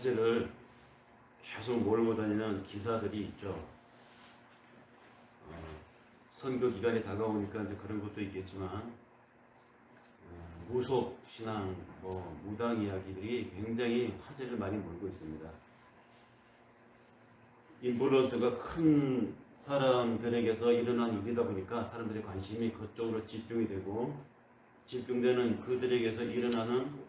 화제를 계속 몰고 다니는 기사들이 있죠. 선거 기간이 다가오니까 이제 그런 것도 있겠지만 무속 신앙, 무당 이야기들이 굉장히 화제를 많이 몰고 있습니다. 인플루언서가 큰 사람들에게서 일어난 일이다 보니까 사람들의 관심이 그쪽으로 집중이 되고, 집중되는 그들에게서 일어나는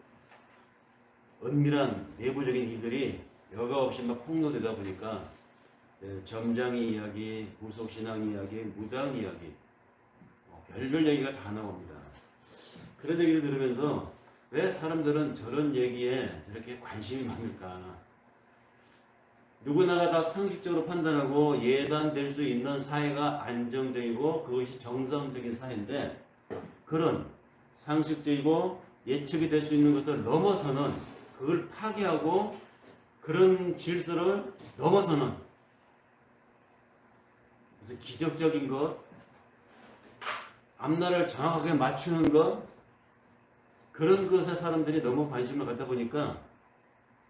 은밀한 내부적인 일들이 여과 없이 막 폭로되다 보니까 점장이 이야기, 무속신앙 이야기, 무당 이야기, 별별 얘기가 다 나옵니다. 그런 얘기를 들으면서 왜 사람들은 저런 얘기에 저렇게 관심이 많을까? 누구나가 다 상식적으로 판단하고 예단될 수 있는 사회가 안정적이고 그것이 정상적인 사회인데, 그런 상식적이고 예측이 될 수 있는 것을 넘어서는, 그걸 파괴하고 그런 질서를 넘어서는 무슨 기적적인 것, 앞날을 정확하게 맞추는 것, 그런 것에 사람들이 너무 관심을 갖다 보니까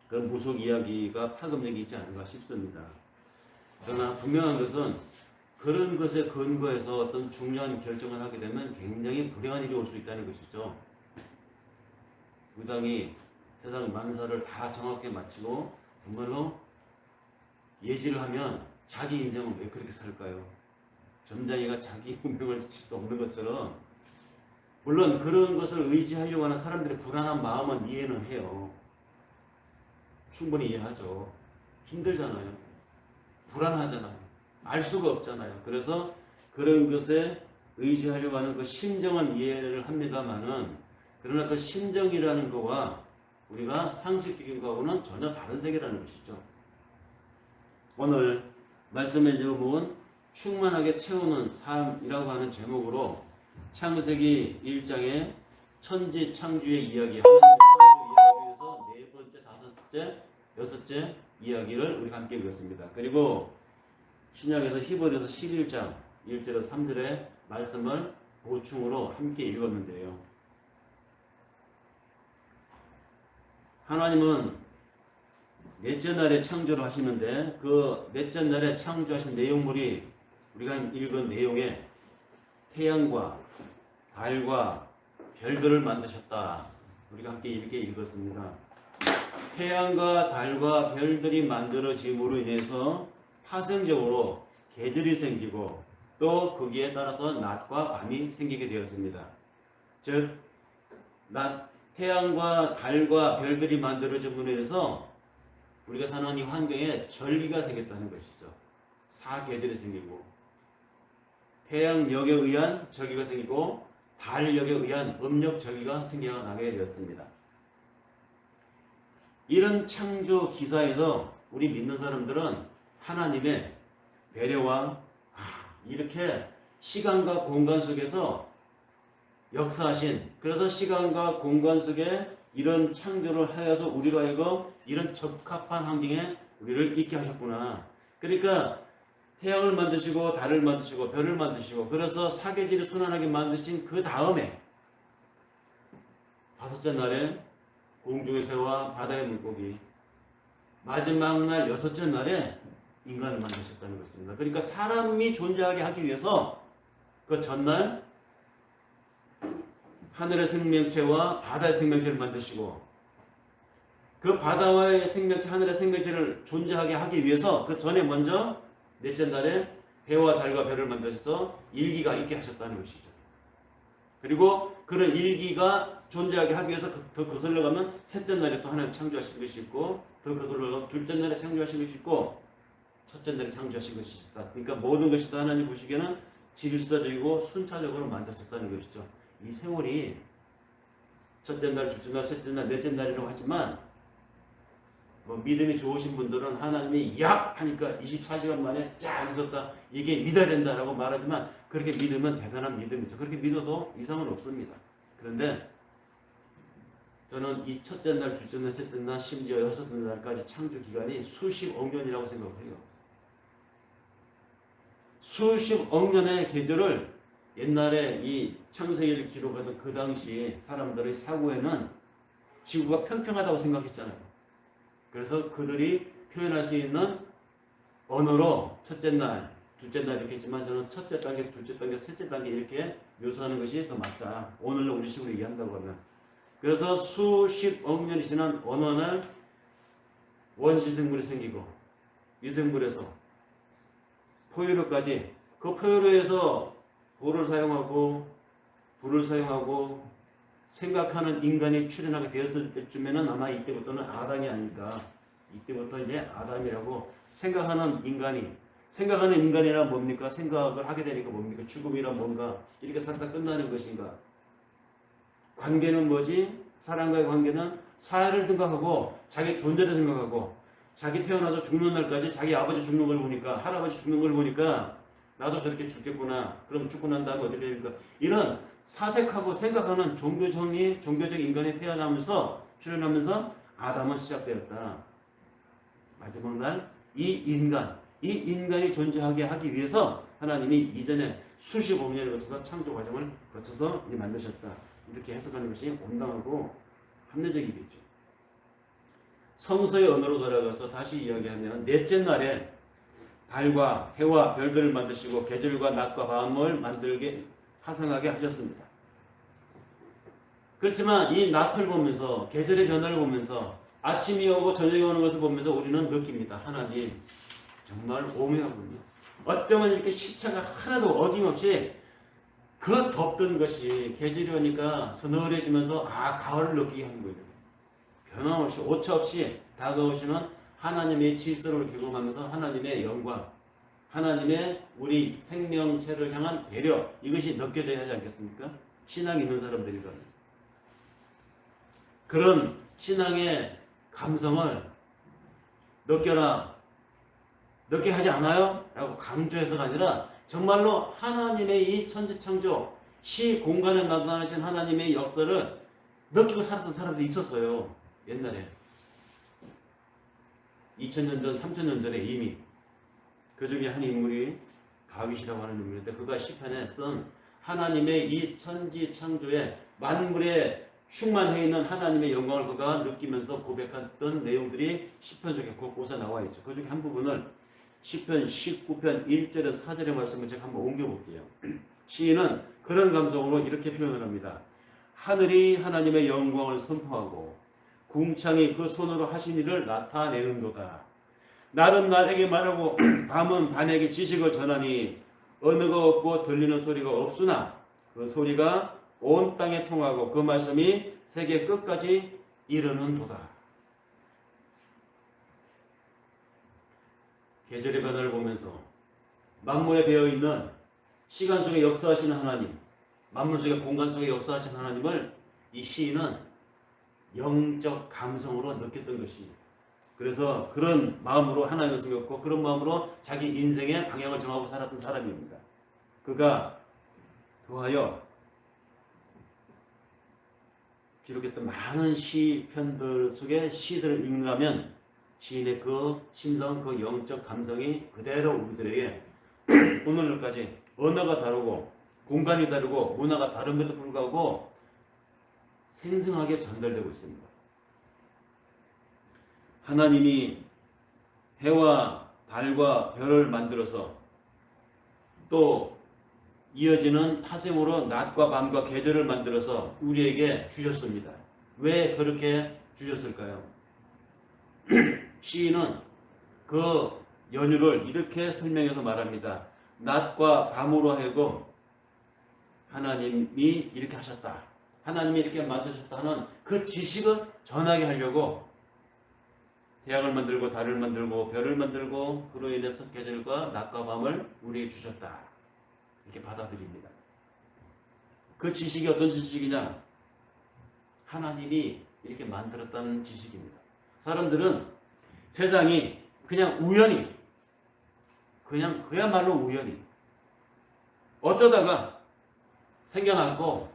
그 무속 이야기가 파급력이 있지 않은가 싶습니다. 그러나 분명한 것은 그런 것에 근거해서 어떤 중요한 결정을 하게 되면 굉장히 불행한 일이 올 수 있다는 것이죠. 무당이 세상 만사를 다 정확하게 맞추고 정말로 예지를 하면 자기 인생은 왜 그렇게 살까요? 점장이가 자기 운명을 칠 수 없는 것처럼, 물론 그런 것을 의지하려고 하는 사람들의 불안한 마음은 이해는 해요. 충분히 이해하죠. 힘들잖아요. 불안하잖아요. 알 수가 없잖아요. 그래서 그런 것에 의지하려고 하는 그 심정은 이해를 합니다만은, 그러나 그 심정이라는 거와 우리가 상식적인 거하고는 전혀 다른 세계라는 것이죠. 오늘 말씀의 제목은 충만하게 채우는 삶이라고 하는 제목으로 창세기 1장의 천지 창조의 이야기, 하나님의 창조 이야기에서 네 번째, 다섯째, 여섯째 이야기를 우리가 함께 읽었습니다. 그리고 신약에서 히브리서 11장 1절에서 3절의 말씀을 보충으로 함께 읽었는데요. 하나님은 넷째 날에 창조를 하시는데, 그 넷째 날에 창조하신 내용물이 우리가 읽은 내용에 태양과 달과 별들을 만드셨다. 우리가 함께 이렇게 읽었습니다. 태양과 달과 별들이 만들어짐으로 인해서 파생적으로 개들이 생기고, 또 거기에 따라서 낮과 밤이 생기게 되었습니다. 즉, 태양과 달과 별들이 만들어짐으로 인해서 우리가 사는 이 환경에 절기가 생겼다는 것이죠. 사계절이 생기고, 태양력에 의한 절기가 생기고, 달력에 의한 음력 절기가 생겨나게 되었습니다. 이런 창조 기사에서 우리 믿는 사람들은 하나님의 배려와 이렇게 시간과 공간 속에서 역사하신, 그래서 시간과 공간 속에 이런 창조를 하여서 우리로 하여금 이런 적합한 환경에 우리를 있게 하셨구나. 그러니까 태양을 만드시고 달을 만드시고 별을 만드시고, 그래서 사계절이 순환하게 만드신 그 다음에 다섯째 날에 공중의 새와 바다의 물고기, 마지막 날 여섯째 날에 인간을 만드셨다는 것입니다. 그러니까 사람이 존재하게 하기 위해서 그 전날 하늘의 생명체와 바다의 생명체를 만드시고, 그 바다와의 생명체, 하늘의 생명체를 존재하게 하기 위해서 그 전에 먼저 넷째 날에 해와 달과 별을 만드셔서 일기가 있게 하셨다는 것이죠. 그리고 그런 일기가 존재하게 하기 위해서 더 거슬러 가면 셋째 날에 또 하나님 창조하신 것이 있고, 더 거슬러 가면 둘째 날에 창조하신 것이 있고, 첫째 날에 창조하신 것이 있다. 그러니까 모든 것이 다 하나님 보시기에는 질서적이고 순차적으로 만들어졌다는 것이죠. 이 세월이 첫째 날, 둘째 날, 셋째 날, 넷째 날이라고 하지만, 믿음이 좋으신 분들은 하나님이 약 하니까 24시간 만에 쫙 있었다, 이게 믿어야 된다라고 말하지만, 그렇게 믿으면 대단한 믿음이죠. 그렇게 믿어도 이상은 없습니다. 그런데 저는 이 첫째 날, 둘째 날, 셋째 날, 심지어 여섯째 날까지 창조 기간이 수십억 년이라고 생각해요. 수십억 년의 계절을 옛날에 이 창세기를 기록하던 그 당시 사람들의 사고에는 지구가 평평하다고 생각했잖아요. 그래서 그들이 표현할 수 있는 언어로 첫째 날, 둘째 날 이렇게 했지만 저는 첫째 단계, 둘째 단계, 셋째 단계 이렇게 묘사하는 것이 더 맞다. 오늘날 우리 식으로 얘기한다고 하면. 그래서 수십억 년이 지난 어느 날 원시생물이 생기고 이 생물에서 포유류까지 그 포유류에서 돌을 사용하고 불을 사용하고 생각하는 인간이 출현하게 되었을 때쯤에는 아마 이때부터는 아담이 아닐까. 이때부터 이제 아담이라고 생각하는 인간이란 뭡니까? 생각을 하게 되니까 뭡니까? 죽음이란 뭔가 이렇게 살다 끝나는 것인가? 관계는 뭐지? 사람과의 관계는 사회를 생각하고 자기 존재를 생각하고 자기 태어나서 죽는 날까지 자기 아버지 죽는 걸 보니까 할아버지 죽는 걸 보니까 나도 저렇게 죽겠구나. 그럼 죽고 난 다음에 어떻게 됩니까? 이런 사색하고 생각하는 종교적 인간이 태어나면서 출현하면서 아담은 시작되었다. 마지막 날 이 인간이 존재하게 하기 위해서 하나님이 이전에 수십억 년을 거쳐서 창조 과정을 거쳐서 만드셨다. 이렇게 해석하는 것이 온당하고 합리적이겠죠. 성서의 언어로 돌아가서 다시 이야기하면 넷째 날에 달과 해와 별들을 만드시고 계절과 낮과 밤을 만들게 파생하게 하셨습니다. 그렇지만 이 낮을 보면서 계절의 변화를 보면서 아침이 오고 저녁이 오는 것을 보면서 우리는 느낍니다. 하나님 정말 오묘하군요. 어쩌면 이렇게 시차가 하나도 어김없이 그 덥던 것이 계절이 오니까 서늘해지면서 가을을 느끼게 하는 거예요. 변함없이 오차없이 다가오시는 하나님의 질서를 경험하면서 하나님의 영광, 하나님의 우리 생명체를 향한 배려, 이것이 느껴져야 하지 않겠습니까? 신앙이 있는 사람들이라면. 그런 신앙의 감성을 느껴 하지 않아요? 라고 강조해서가 아니라 정말로 하나님의 이 천지창조, 시 공간에 나타나신 하나님의 역사를 느끼고 살았던 사람들이 있었어요. 옛날에 2000년 전, 3000년 전에 이미. 그 중에 한 인물이 다윗이라고 하는 인물인데 그가 시편에 쓴 하나님의 이 천지창조에 만물에 충만해 있는 하나님의 영광을 그가 느끼면서 고백했던 내용들이 시편 속에 곳곳에 나와 있죠. 그 중에 한 부분을 시편 19편 1절에 4절의 말씀을 제가 한번 옮겨볼게요. 시인은 그런 감성으로 이렇게 표현을 합니다. 하늘이 하나님의 영광을 선포하고 궁창이 그 손으로 하신 일을 나타내는도다. 날은 날에게 말하고 밤은 밤에게 지식을 전하니 언어가 없고 들리는 소리가 없으나 그 소리가 온 땅에 통하고 그 말씀이 세계 끝까지 이르는도다. 계절의 변화를 보면서 만물에 배어있는 시간 속에 역사하시는 하나님, 만물 속에 공간 속에 역사하시는 하나님을 이 시인은 영적 감성으로 느꼈던 것이, 그래서 그런 마음으로 하나님을 섬겼고 그런 마음으로 자기 인생의 방향을 정하고 살았던 사람입니다. 그가 더하여 기록했던 많은 시편들 속에 시들을 읽는다면 시인의 그 심성, 그 영적 감성이 그대로 우리들에게 오늘날까지 언어가 다르고 공간이 다르고 문화가 다름에도 불구하고 생생하게 전달되고 있습니다. 하나님이 해와 달과 별을 만들어서 또 이어지는 파생으로 낮과 밤과 계절을 만들어서 우리에게 주셨습니다. 왜 그렇게 주셨을까요? 시인은 그 연유를 이렇게 설명해서 말합니다. 낮과 밤으로 하여금 하나님이 이렇게 하셨다. 하나님이 이렇게 만드셨다는 그 지식을 전하게 하려고 태양을 만들고 달을 만들고 별을 만들고 그로 인해서 계절과 낮과 밤을 우리에게 주셨다. 이렇게 받아들입니다. 그 지식이 어떤 지식이냐? 하나님이 이렇게 만들었다는 지식입니다. 사람들은 세상이 그냥 우연히, 그야말로 우연히 어쩌다가 생겨났고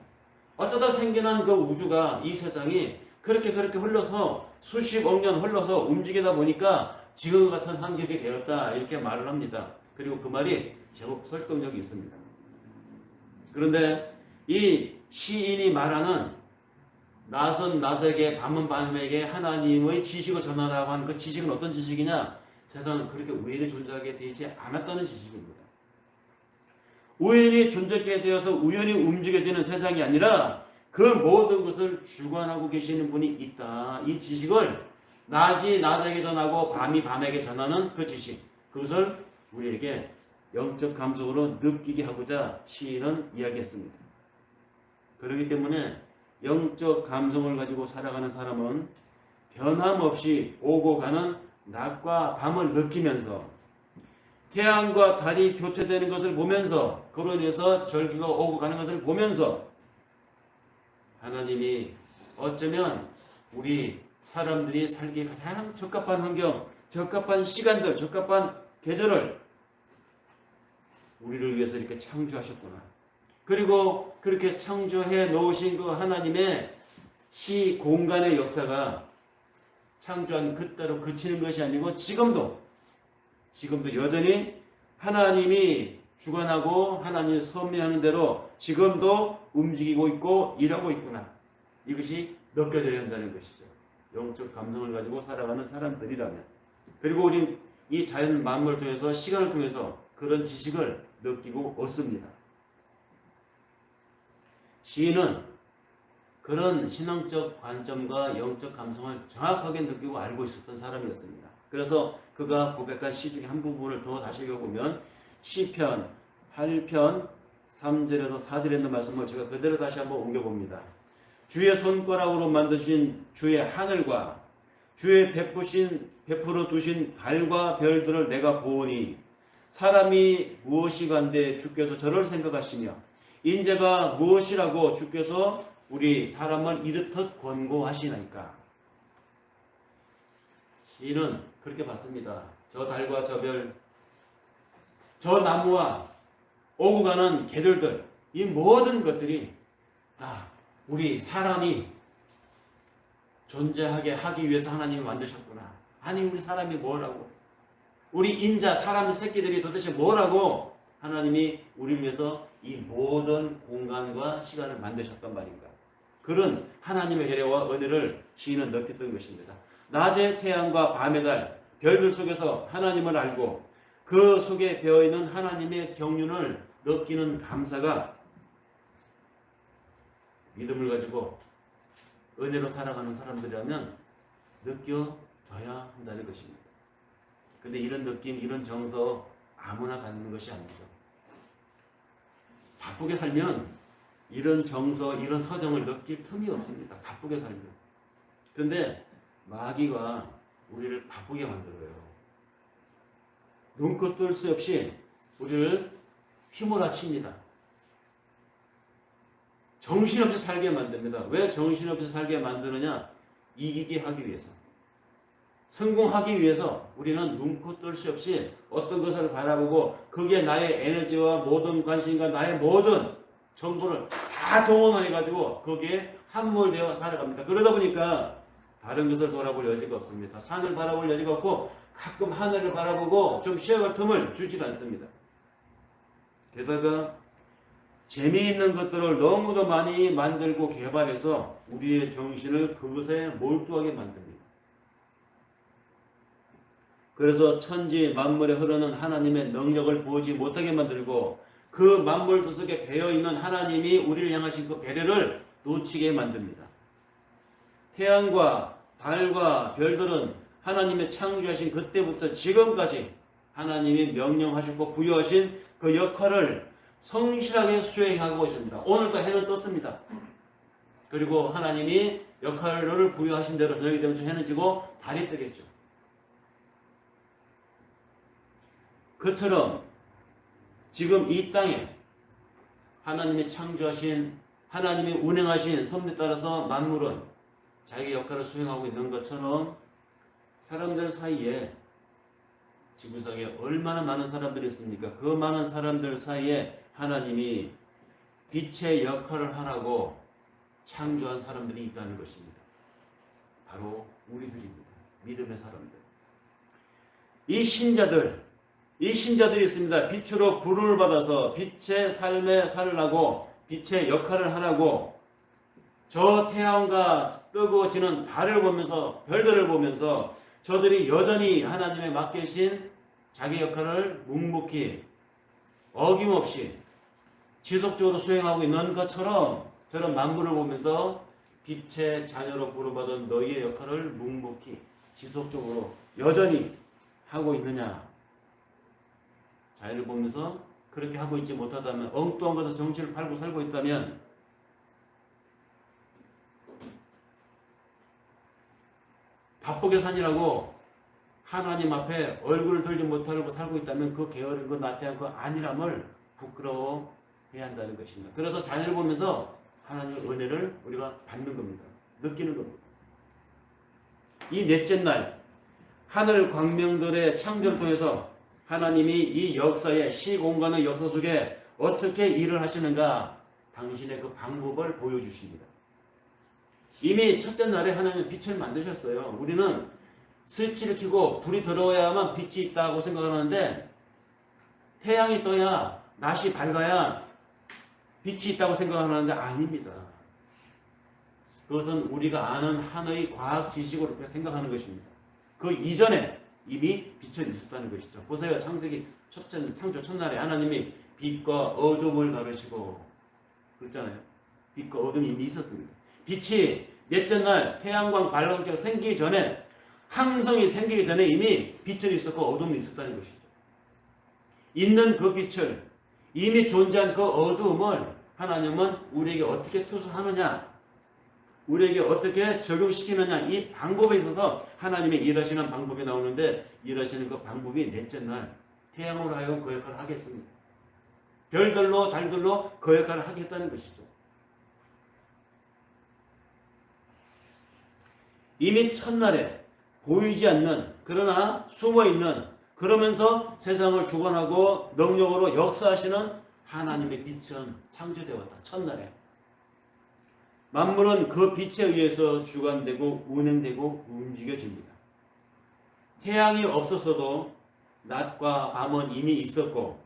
어쩌다 생겨난 그 우주가, 이 세상이 그렇게 흘러서 수십억 년 흘러서 움직이다 보니까 지금 같은 환경이 되었다, 이렇게 말을 합니다. 그리고 그 말이 제법 설득력이 있습니다. 그런데 이 시인이 말하는 낮은 낮에게 밤은 밤에게 하나님의 지식을 전하라고 하는 그 지식은 어떤 지식이냐? 세상은 그렇게 우연히 존재하게 되지 않았다는 지식입니다. 우연히 존재하게 되어서 우연히 움직여지는 세상이 아니라 그 모든 것을 주관하고 계시는 분이 있다. 이 지식을 낮이 낮에게 전하고 밤이 밤에게 전하는 그 지식, 그것을 우리에게 영적 감성으로 느끼게 하고자 시인은 이야기했습니다. 그렇기 때문에 영적 감성을 가지고 살아가는 사람은 변함없이 오고 가는 낮과 밤을 느끼면서 태양과 달이 교체되는 것을 보면서 그로 인해서 절기가 오고 가는 것을 보면서 하나님이 어쩌면 우리 사람들이 살기에 가장 적합한 환경, 적합한 시간들, 적합한 계절을 우리를 위해서 이렇게 창조하셨구나. 그리고 그렇게 창조해 놓으신 그 하나님의 시 공간의 역사가 창조한 그때로 그치는 것이 아니고 지금도 여전히 하나님이 주관하고 하나님이 섭리하는 대로 지금도 움직이고 있고 일하고 있구나. 이것이 느껴져야 한다는 것이죠. 영적 감성을 가지고 살아가는 사람들이라면. 그리고 우리 이 자연 만물을 통해서 시간을 통해서 그런 지식을 느끼고 얻습니다. 시인은 그런 신앙적 관점과 영적 감성을 정확하게 느끼고 알고 있었던 사람이었습니다. 그래서 그가 고백한 시 중에 한 부분을 더 다시 읽어보면 시편 8편 3절에서 4절에 있는 말씀을 제가 그대로 다시 한번 옮겨봅니다. 주의 손가락으로 만드신 주의 하늘과 주의 베풀어 두신 달과 별들을 내가 보오니 사람이 무엇이간데 주께서 저를 생각하시며 인재가 무엇이라고 주께서 우리 사람을 이렇듯 권고하시나이까. 시인은 그렇게 봤습니다. 저 달과 저 별, 저 나무와 오고 가는 개들들, 이 모든 것들이 다 우리 사람이 존재하게 하기 위해서 하나님이 만드셨구나. 아니 우리 사람이 뭐라고? 우리 인자 사람 새끼들이 도대체 뭐라고 하나님이 우리를 위해서 이 모든 공간과 시간을 만드셨단 말인가. 그런 하나님의 배려와 은혜를 시인은 느꼈던 것입니다. 낮의 태양과 밤의 달, 별들 속에서 하나님을 알고 그 속에 배어있는 하나님의 경륜을 느끼는 감사가 믿음을 가지고 은혜로 살아가는 사람들이라면 느껴져야 한다는 것입니다. 근데 이런 느낌, 이런 정서 아무나 갖는 것이 아니죠. 바쁘게 살면 이런 정서, 이런 서정을 느낄 틈이 없습니다. 바쁘게 살면. 근데 마귀가 우리를 바쁘게 만들어요. 눈코 뜰 새 없이 우리를 휘몰아칩니다. 정신없이 살게 만듭니다. 왜 정신없이 살게 만드느냐? 이기게 하기 위해서. 성공하기 위해서 우리는 눈코 뜰 새 없이 어떤 것을 바라보고 거기에 나의 에너지와 모든 관심과 나의 모든 정보를 다 동원해가지고 거기에 함몰되어 살아갑니다. 그러다 보니까 다른 것을 돌아볼 여지가 없습니다. 산을 바라볼 여지가 없고 가끔 하늘을 바라보고 좀 쉬어갈 틈을 주지 않습니다. 게다가 재미있는 것들을 너무도 많이 만들고 개발해서 우리의 정신을 그것에 몰두하게 만듭니다. 그래서 천지 만물에 흐르는 하나님의 능력을 보지 못하게 만들고 그 만물들 속에 배어있는 하나님이 우리를 향하신 그 배려를 놓치게 만듭니다. 태양과 달과 별들은 하나님의 창조하신 그때부터 지금까지 하나님이 명령하셨고 부여하신 그 역할을 성실하게 수행하고 있습니다. 오늘도 해는 떴습니다. 그리고 하나님이 역할을 부여하신 대로 저녁이 되면 해는 지고 달이 뜨겠죠. 그처럼 지금 이 땅에 하나님이 창조하신, 하나님이 운행하신 섭리에 따라서 만물은 자기 역할을 수행하고 있는 것처럼 사람들 사이에 지구상에 얼마나 많은 사람들이 있습니까? 그 많은 사람들 사이에 하나님이 빛의 역할을 하라고 창조한 사람들이 있다는 것입니다. 바로 우리들입니다. 믿음의 사람들. 이 신자들이 있습니다. 빛으로 부름을 받아서 빛의 삶에 살라고 빛의 역할을 하라고 저 태양과 뜨고 지는 달을 보면서 별들을 보면서 저들이 여전히 하나님의 맡기신 자기 역할을 묵묵히 어김없이 지속적으로 수행하고 있는 것처럼 저런 만물을 보면서 빛의 자녀로 부름받은 너희의 역할을 묵묵히 지속적으로 여전히 하고 있느냐. 자연을 보면서 그렇게 하고 있지 못하다면, 엉뚱한 것에 정치를 팔고 살고 있다면, 바쁘게 사니라고 하나님 앞에 얼굴을 들지 못하고 살고 있다면 그 게으른 거 나태한 거 아니람을 부끄러워해야 한다는 것입니다. 그래서 자연을 보면서 하나님의 은혜를 우리가 받는 겁니다. 느끼는 겁니다. 이 넷째 날 하늘 광명들의 창조를 통해서 하나님이 이 역사의 시공간의 역사 속에 어떻게 일을 하시는가 당신의 그 방법을 보여주십니다. 이미 첫째 날에 하나님은 빛을 만드셨어요. 우리는 스위치를 켜고 불이 들어와야만 빛이 있다고 생각하는데 태양이 떠야 낮이 밝아야 빛이 있다고 생각하는데 아닙니다. 그것은 우리가 아는 하나의 과학 지식으로 그렇게 생각하는 것입니다. 그 이전에 이미 빛은 있었다는 것이죠. 보세요. 창세기 창조 첫날에 하나님이 빛과 어둠을 가르시고 그랬잖아요. 빛과 어둠이 이미 있었습니다. 빛이 넷째 날 태양광 발광체가 생기기 전에 항성이 생기기 전에 이미 빛은 있었고 어둠이 있었다는 것이죠. 있는 그 빛을 이미 존재한 그 어두움을 하나님은 우리에게 어떻게 투수하느냐, 우리에게 어떻게 적용시키느냐, 이 방법에 있어서 하나님의 일하시는 방법이 나오는데 일하시는 그 방법이 넷째 날 태양으로 하여금 그 역할을 하겠습니다. 별들로 달들로 그 역할을 하겠다는 것이죠. 이미 첫날에 보이지 않는 그러나 숨어있는 그러면서 세상을 주관하고 능력으로 역사하시는 하나님의 빛은 창조되었다. 첫날에 만물은 그 빛에 의해서 주관되고 운행되고 움직여집니다. 태양이 없었어도 낮과 밤은 이미 있었고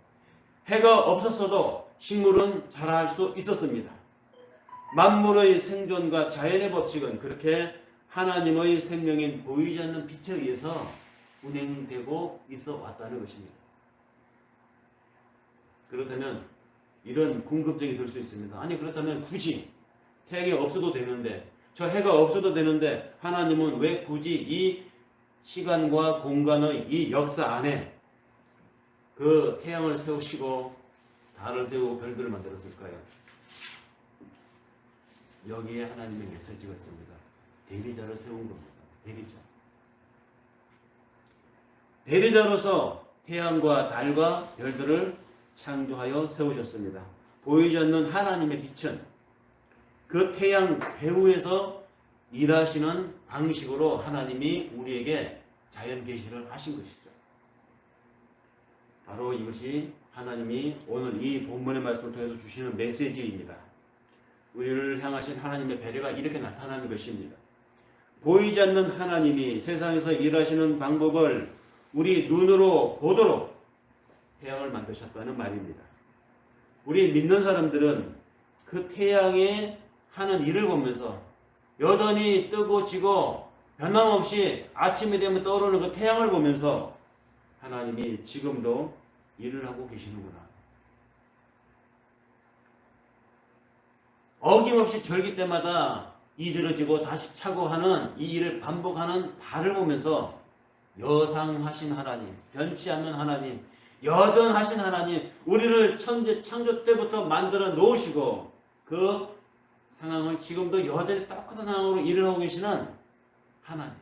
해가 없었어도 식물은 자랄 수 있었습니다. 만물의 생존과 자연의 법칙은 그렇게 하나님의 생명인 보이지 않는 빛에 의해서 운행되고 있어 왔다는 것입니다. 그렇다면 이런 궁금증이 들 수 있습니다. 아니 그렇다면 굳이 태양이 없어도 되는데 저 해가 없어도 되는데 하나님은 왜 굳이 이 시간과 공간의 이 역사 안에 그 태양을 세우시고 달을 세우고 별들을 만들었을까요? 여기에 하나님의 메시지가 있습니다. 대리자를 세운 겁니다. 대리자. 대리자로서 태양과 달과 별들을 창조하여 세우셨습니다. 보이지 않는 하나님의 빛은 그 태양 배후에서 일하시는 방식으로 하나님이 우리에게 자연 계시를 하신 것이죠. 바로 이것이 하나님이 오늘 이 본문의 말씀을 통해서 주시는 메시지입니다. 우리를 향하신 하나님의 배려가 이렇게 나타나는 것입니다. 보이지 않는 하나님이 세상에서 일하시는 방법을 우리 눈으로 보도록 태양을 만드셨다는 말입니다. 우리 믿는 사람들은 그 태양이 하는 일을 보면서 여전히 뜨고 지고 변함없이 아침이 되면 떠오르는 그 태양을 보면서 하나님이 지금도 일을 하고 계시는구나. 어김없이 절기 때마다 이지러지고 다시 차고 하는 이 일을 반복하는 달을 보면서 여상하신 하나님, 변치 않는 하나님, 여전하신 하나님, 우리를 천재 창조 때부터 만들어 놓으시고 그 상황을 지금도 여전히 똑같은 상황으로 일을 하고 계시는 하나님,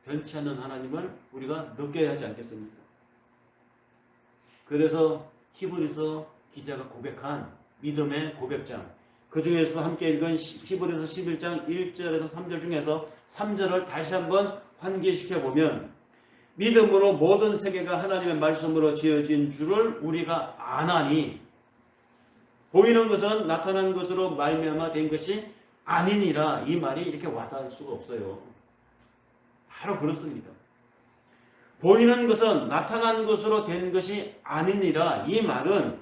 변치 않는 하나님을 우리가 느껴야 하지 않겠습니까? 그래서 히브리서 기자가 고백한 믿음의 고백장, 그 중에서 함께 읽은 히브리서 11장 1절에서 3절 중에서 3절을 다시 한번 환기시켜 보면 믿음으로 모든 세계가 하나님의 말씀으로 지어진 줄을 우리가 아나니 보이는 것은 나타난 것으로 말미암아 된 것이 아니니라. 이 말이 이렇게 와닿을 수가 없어요. 바로 그렇습니다. 보이는 것은 나타난 것으로 된 것이 아니니라. 이 말은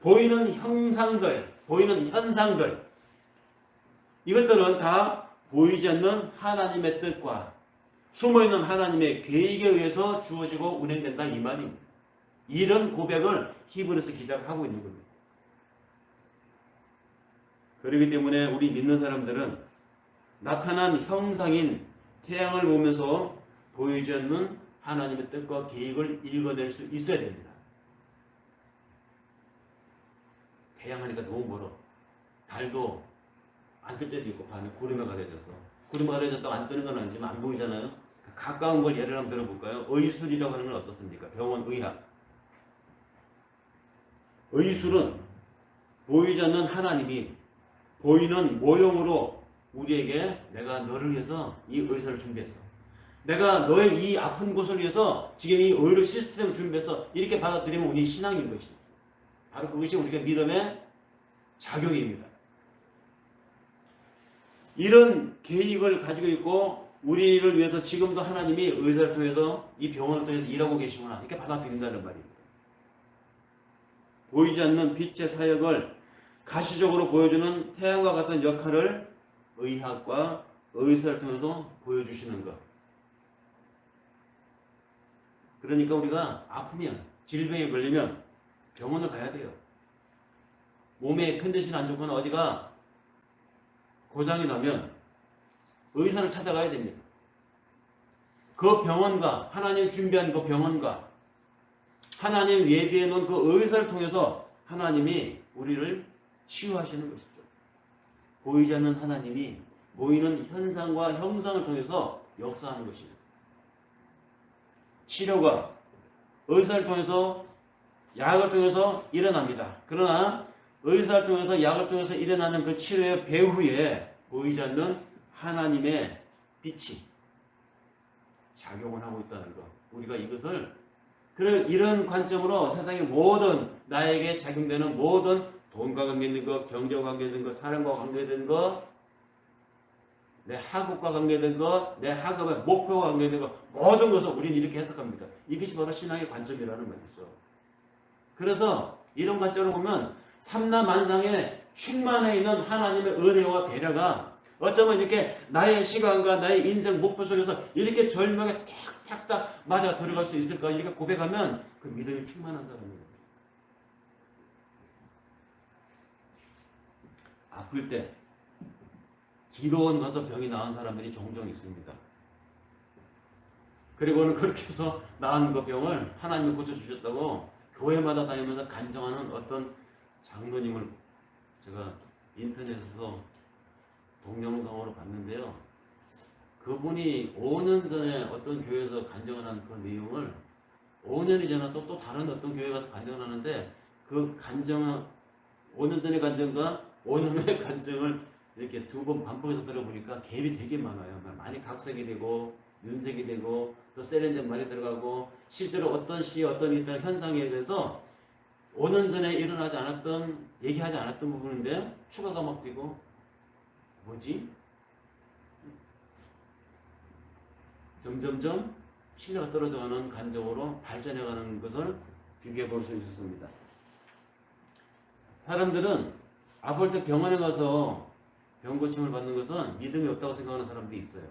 보이는 형상들, 보이는 현상들, 이것들은 다 보이지 않는 하나님의 뜻과 숨어있는 하나님의 계획에 의해서 주어지고 운행된다 이 말입니다. 이런 고백을 히브리서 기자가 하고 있는 겁니다. 그렇기 때문에 우리 믿는 사람들은 나타난 형상인 태양을 보면서 보이지 않는 하나님의 뜻과 계획을 읽어낼 수 있어야 됩니다. 태양 하니까 너무 멀어. 달도 안 뜰 때도 있고 밤에 구름에 가려져서 구름에 가려졌다고 안 뜨는 건 아니지만 안 보이잖아요. 가까운 걸 예를 한번 들어볼까요? 의술이라고 하는 건 어떻습니까? 병원 의학. 의술은 보이지 않는 하나님이 보이는 모형으로 우리에게 내가 너를 위해서 이 의사를 준비했어. 내가 너의 이 아픈 곳을 위해서 지금 이 의료 시스템을 준비해서 이렇게 받아들이면 우리 신앙인 것이죠. 바로 그것이 우리가 믿음의 작용입니다. 이런 계획을 가지고 있고 우리를 위해서 지금도 하나님이 의사를 통해서 이 병원을 통해서 일하고 계시구나 이렇게 받아들인다는 말입니다. 보이지 않는 빛의 사역을 가시적으로 보여주는 태양과 같은 역할을 의학과 의사를 통해서 보여주시는 것. 그러니까 우리가 아프면 질병에 걸리면 병원을 가야 돼요. 몸에 컨디션 안 좋거나 어디가 고장이 나면 의사를 찾아가야 됩니다. 그 병원과 하나님 준비한 그 병원과 하나님 예비해 놓은 그 의사를 통해서 하나님이 우리를 치유하시는 것이죠. 보이지 않는 하나님이 보이는 현상과 형상을 통해서 역사하는 것입니다. 치료가 의사를 통해서 약을 통해서 일어납니다. 그러나 의사를 통해서 약을 통해서 일어나는 그 치료의 배후에 보이지 않는 하나님의 빛이 작용을 하고 있다는 것. 우리가 이것을 이런 관점으로 세상의 모든 나에게 작용되는 모든 돈과 관계된 것, 경제와 관계된 것, 사람과 관계된 것, 내 학업과 관계된 것, 내 학업의 목표와 관계된 것, 모든 것을 우리는 이렇게 해석합니다. 이것이 바로 신앙의 관점이라는 말이죠. 그래서 이런 관점으로 보면 삼라만상에 충만해 있는 하나님의 은혜와 배려가 어쩌면 이렇게 나의 시간과 나의 인생 목표 속에서 이렇게 절명에 탁탁탁 맞아 들어갈 수 있을까 이렇게 고백하면 그 믿음이 충만한 사람이에요. 아플 때 기도원 가서 병이 나은 사람들이 종종 있습니다. 그리고는 그렇게 해서 나은 그 병을 하나님이 고쳐주셨다고 교회마다 다니면서 간증하는 어떤 장로님을 제가 인터넷에서 동영상으로 봤는데요. 그분이 5년 전에 어떤 교회에서 간증을 한 그 내용을 5년이 지나 또 다른 어떤 교회 가서 간증을 하는데 그 간증 5년 전의 간증과 5년 후의 간증을 이렇게 두 번 반복해서 들어보니까 갭이 되게 많아요. 많이 각색이 되고 윤색이 되고 또 세련된 말이 들어가고 실제로 어떤 시 어떤 일단 현상에 대해서 5년 전에 일어나지 않았던 얘기하지 않았던 부분인데 추가가 막 되고 뭐지? 점점점 신뢰가 떨어져가는 간정으로 발전해가는 것을 비교해 볼 수 있었습니다. 사람들은 아플 때 병원에 가서 병 고침을 받는 것은 믿음이 없다고 생각하는 사람들이 있어요.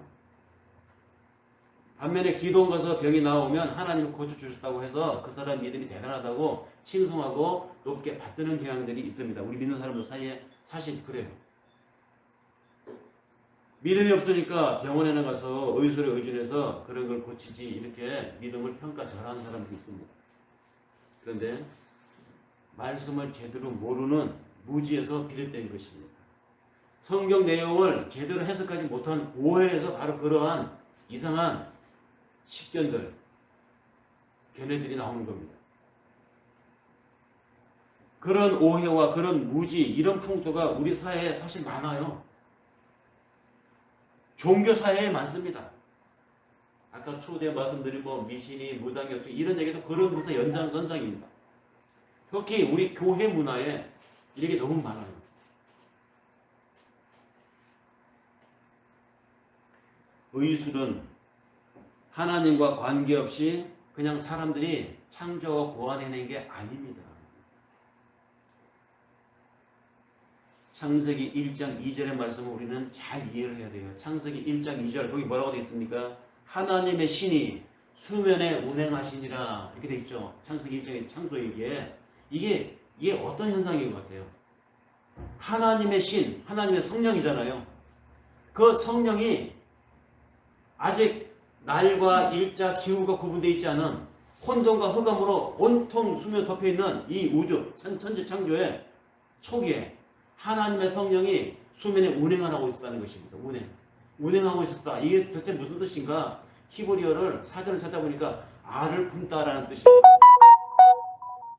반면에 기도원 가서 병이 나오면 하나님이 고쳐주셨다고 해서 그 사람 믿음이 대단하다고 칭송하고 높게 받드는 경향들이 있습니다. 우리 믿는 사람들 사이에 사실 그래요. 믿음이 없으니까 병원에 나가서 의술에 의존해서 그런 걸 고치지 이렇게 믿음을 평가절하는 사람들이 있습니다. 그런데 말씀을 제대로 모르는 무지에서 비롯된 것입니다. 성경 내용을 제대로 해석하지 못한 오해에서 바로 그러한 이상한 식견들, 견해들이 나오는 겁니다. 그런 오해와 그런 무지, 이런 풍토가 우리 사회에 사실 많아요. 종교 사회에 많습니다. 아까 초대 말씀드린 미신이, 무당이, 이런 얘기도 그런 것의 연장선상입니다. 특히 우리 교회 문화에 이런 게 너무 많아요. 의술은 하나님과 관계없이 그냥 사람들이 창조하고 고안해낸 게 아닙니다. 창세기 1장 2절의 말씀을 우리는 잘 이해를 해야 돼요. 창세기 1장 2절 거기 뭐라고 되어 있습니까? 하나님의 신이 수면에 운행하시니라 이렇게 되어 있죠. 창세기 1장의 창조 얘기에 이게 어떤 현상인 것 같아요? 하나님의 신, 하나님의 성령이잖아요. 그 성령이 아직 날과 일자 기후가 구분되어 있지 않은 혼돈과 흑암으로 온통 수면에 덮여있는 이 우주 천지 창조의 초기에 하나님의 성령이 수면에 운행을 하고 있었다는 것입니다. 운행하고 있었다. 이게 도대체 무슨 뜻인가? 히브리어를 사전을 찾아보니까 알을 품다라는 뜻입니다.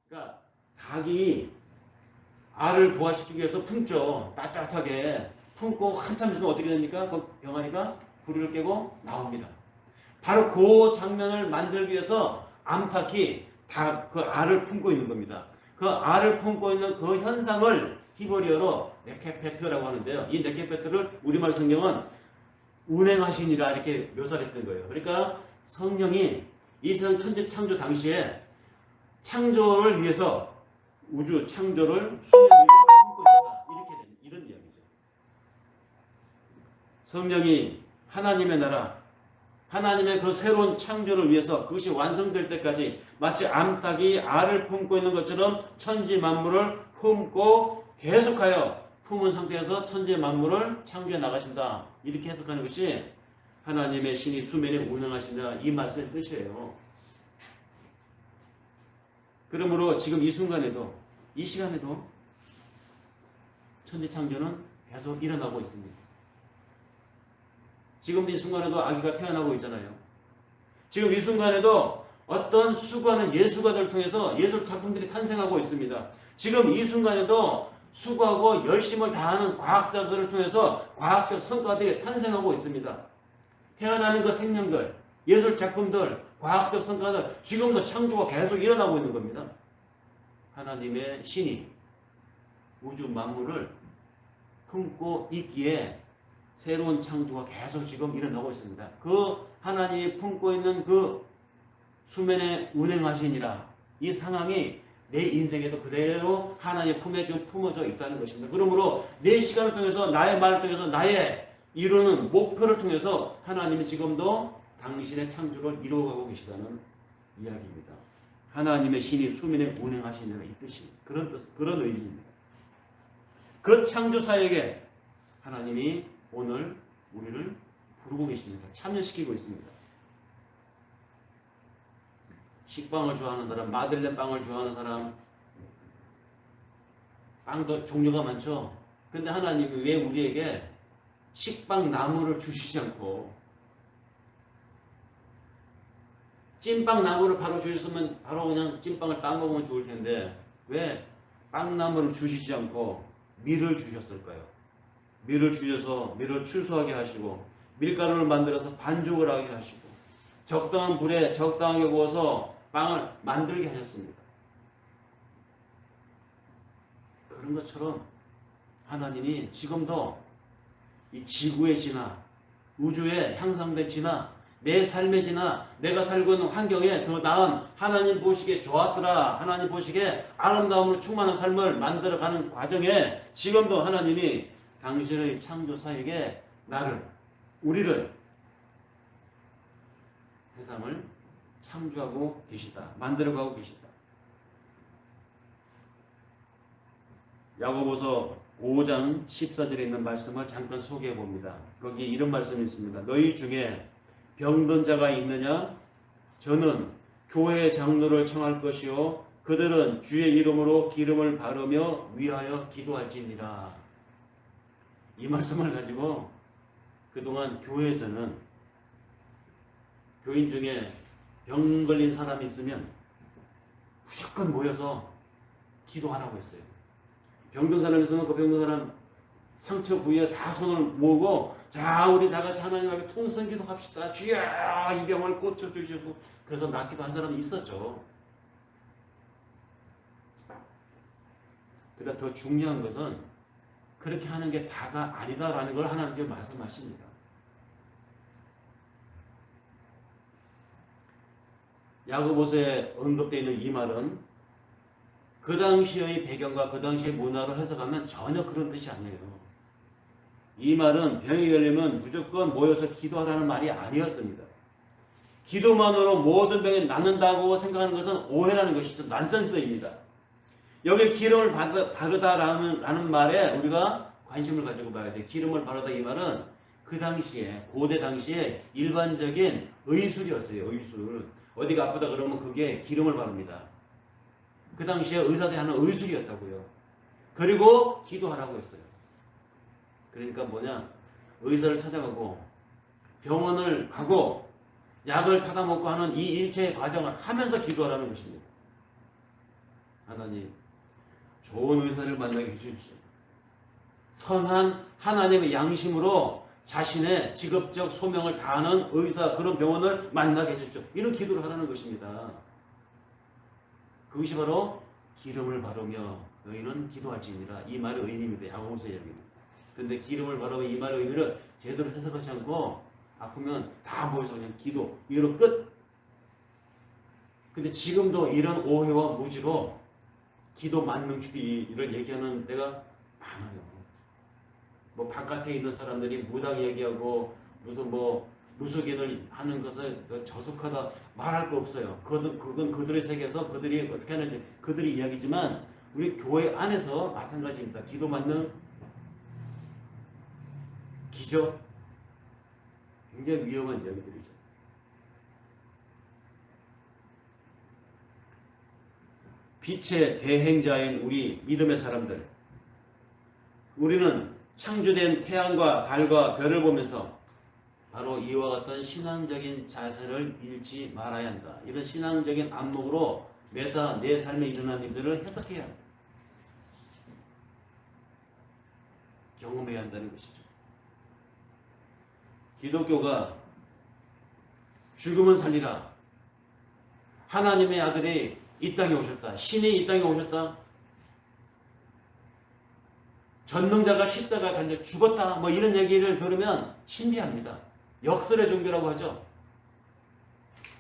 그러니까 닭이 알을 부화시키기 위해서 품죠. 따뜻하게 품고 한참 있으면 어떻게 됩니까? 그 병아리가 부리를 깨고 나옵니다. 바로 그 장면을 만들기 위해서 암탉이 다 그 알을 품고 있는 겁니다. 그 알을 품고 있는 그 현상을 히브리어로 네케페트라고 하는데요. 이 네케페트를 우리말 성경은 운행하시니라 이렇게 묘사를 했던 거예요. 그러니까 성령이 이 세상 천지 창조 당시에 창조를 위해서 우주 창조를 수면 위로 품고 있었다. 이렇게 된 이런 이야기죠. 성령이 하나님의 나라, 하나님의 그 새로운 창조를 위해서 그것이 완성될 때까지 마치 암탉이 알을 품고 있는 것처럼 천지 만물을 품고 계속하여 품은 상태에서 천지 만물을 창조해 나가신다. 이렇게 해석하는 것이 하나님의 신이 수면에 운행하신다. 이 말씀의 뜻이에요. 그러므로 지금 이 순간에도 이 시간에도 천지 창조는 계속 일어나고 있습니다. 지금 이 순간에도 아기가 태어나고 있잖아요. 지금 이 순간에도 어떤 수고하는 예술가들을 통해서 예술 작품들이 탄생하고 있습니다. 지금 이 순간에도 수고하고 열심을 다하는 과학자들을 통해서 과학적 성과들이 탄생하고 있습니다. 태어나는 그 생명들, 예술 작품들, 과학적 성과들, 지금도 창조가 계속 일어나고 있는 겁니다. 하나님의 신이 우주 만물을 품고 있기에 새로운 창조가 계속 지금 일어나고 있습니다. 그 하나님이 품고 있는 그 수면에 운행하시니라 이 상황이 내 인생에도 그대로 하나님의 품에 좀 품어져 있다는 것입니다. 그러므로 내 시간을 통해서 나의 말을 통해서 나의 이루는 목표를 통해서 하나님이 지금도 당신의 창조를 이루어가고 계시다는 이야기입니다. 하나님의 신이 수면에 운행하시니라 이 뜻이 그런 의미입니다. 그 창조사에게 하나님이 오늘 우리를 부르고 계십니다. 참여시키고 있습니다. 식빵을 좋아하는 사람, 마들렌 빵을 좋아하는 사람, 빵도 종류가 많죠. 근데 하나님이 왜 우리에게 식빵 나무를 주시지 않고 찐빵 나무를 바로 주셨으면 바로 그냥 찐빵을 따먹으면 좋을 텐데 왜 빵나무를 주시지 않고 밀을 주셨을까요? 밀을 주셔서 밀을 출소하게 하시고 밀가루를 만들어서 반죽을 하게 하시고 적당한 불에 적당하게 구워서 빵을 만들게 하셨습니다. 그런 것처럼 하나님이 지금도 이 지구의 진화, 우주의 향상된 진화, 내 삶의 진화, 내가 살고 있는 환경에 더 나은 하나님 보시기에 좋았더라, 하나님 보시기에 아름다움으로 충만한 삶을 만들어가는 과정에 지금도 하나님이 당신의 창조사에게 나를, 우리를, 세상을 창조하고 계시다. 만들어가고 계시다. 야고보서 5장 14절에 있는 말씀을 잠깐 소개해 봅니다. 거기 이런 말씀이 있습니다. 너희 중에 병든 자가 있느냐? 저는 교회 장로를 청할 것이요 그들은 주의 이름으로 기름을 바르며 위하여 기도할지니라. 이 말씀을 가지고 그동안 교회에서는 교인 중에 병 걸린 사람이 있으면 무조건 모여서 기도하라고 했어요. 병든 사람이 있으면 그 병든 사람 상처 부위에 다 손을 모으고 자 우리 다 같이 하나님 앞에 통성 기도합시다. 주여 이 병을 고쳐주시고 그래서 낫기도 한 사람이 있었죠. 그러나 더 중요한 것은 그렇게 하는 게 다가 아니다라는 걸 하나님께 말씀하십니다. 야고보서에 언급되어 있는 이 말은 그 당시의 배경과 그 당시의 문화로 해석하면 전혀 그런 뜻이 아니에요. 이 말은 병이 걸리면 무조건 모여서 기도하라는 말이 아니었습니다. 기도만으로 모든 병이 낫는다고 생각하는 것은 오해라는 것이죠. 난센스입니다. 여기 기름을 바르다라는 말에 우리가 관심을 가지고 봐야 돼. 기름을 바르다 이 말은 그 당시에 고대 당시에 일반적인 의술이었어요. 의술. 어디가 아프다 그러면 그게 기름을 바릅니다. 그 당시에 의사들이 하는 의술이었다고요. 그리고 기도하라고 했어요. 그러니까 뭐냐? 의사를 찾아가고 병원을 가고 약을 타다 먹고 하는 이 일체의 과정을 하면서 기도하라는 것입니다. 하나님, 좋은 의사를 만나게 해주십시오. 선한 하나님의 양심으로 자신의 직업적 소명을 다하는 의사, 그런 병원을 만나게 해주십시오. 이런 기도를 하라는 것입니다. 그것이 바로 기름을 바르며 너희는 기도할지니라. 이 말의 의미입니다. 야고보서 이야기입니다. 그런데 기름을 바르며 이 말의 의미를 제대로 해석하지 않고 아프면 다 모여서 그냥 기도, 이로 끝. 근데 지금도 이런 오해와 무지로 기도 만능주의를 얘기하는 데가 많아요. 뭐 바깥에 있는 사람들이 무당 얘기하고 무슨 뭐 무속인을 하는 것을 저속하다 말할 거 없어요. 그건 그들의 세계에서 그들이 어떻게 하는지 그들의 이야기지만 우리 교회 안에서 마찬가지입니다. 기도 만능 기적, 굉장히 위험한 이야기들이죠. 빛의 대행자인 우리 믿음의 사람들, 우리는 창조된 태양과 달과 별을 보면서 바로 이와 같은 신앙적인 자세를 잃지 말아야 한다. 이런 신앙적인 안목으로 매사 내 삶에 일어난 일들을 해석해야 한다. 경험해야 한다는 것이죠. 기독교가 죽으면 살리라. 하나님의 아들이 이 땅에 오셨다. 신이 이 땅에 오셨다. 전능자가 십자가에 달려 죽었다. 뭐 이런 얘기를 들으면 신비합니다. 역설의 종교라고 하죠.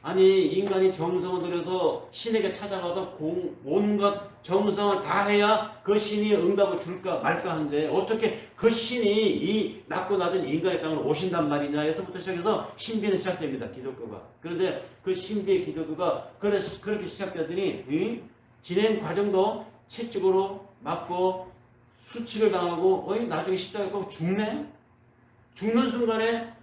아니 인간이 정성을 들여서 신에게 찾아가서 온갖 정성을 다해야 그 신이 응답을 줄까 말까 하는데 어떻게 그 신이 이 낮고 낮은 인간의 땅으로 오신단 말이냐 에서부터 시작해서 신비는 시작됩니다. 기독교가. 그런데 그 신비의 기독교가 그렇게 시작되더니 진행 과정도 채찍으로 맞고 수치를 당하고 나중에 십자가에 꼭 죽네? 죽는 순간에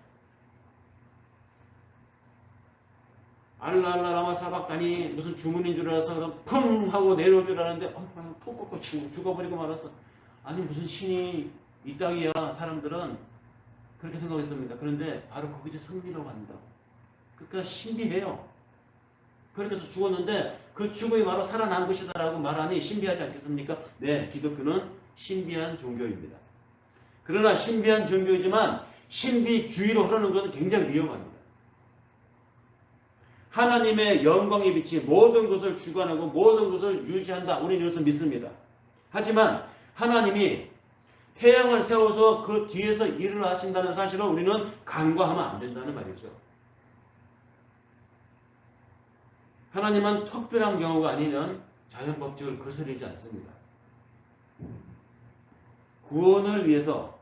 알라알라라마 사박다니 무슨 주문인 줄 알아서 펑 하고 내려올 줄 알았는데 푹 꺾고 죽어버리고 말았어. 아니 무슨 신이 이 땅이야. 사람들은 그렇게 생각했습니다. 그런데 바로 거기서 승리라고 합니다. 그러니까 신비해요. 그렇게 해서 죽었는데 그 죽음이 바로 살아난 것이다라고 말하니 신비하지 않겠습니까? 네, 기독교는 신비한 종교입니다. 그러나 신비한 종교이지만 신비주의로 흐르는 것은 굉장히 위험합니다. 하나님의 영광의 빛이 모든 것을 주관하고 모든 것을 유지한다. 우리는 이것을 믿습니다. 하지만 하나님이 태양을 세워서 그 뒤에서 일을 하신다는 사실을 우리는 간과하면 안 된다는 말이죠. 하나님은 특별한 경우가 아니면 자연법칙을 거스르지 않습니다. 구원을 위해서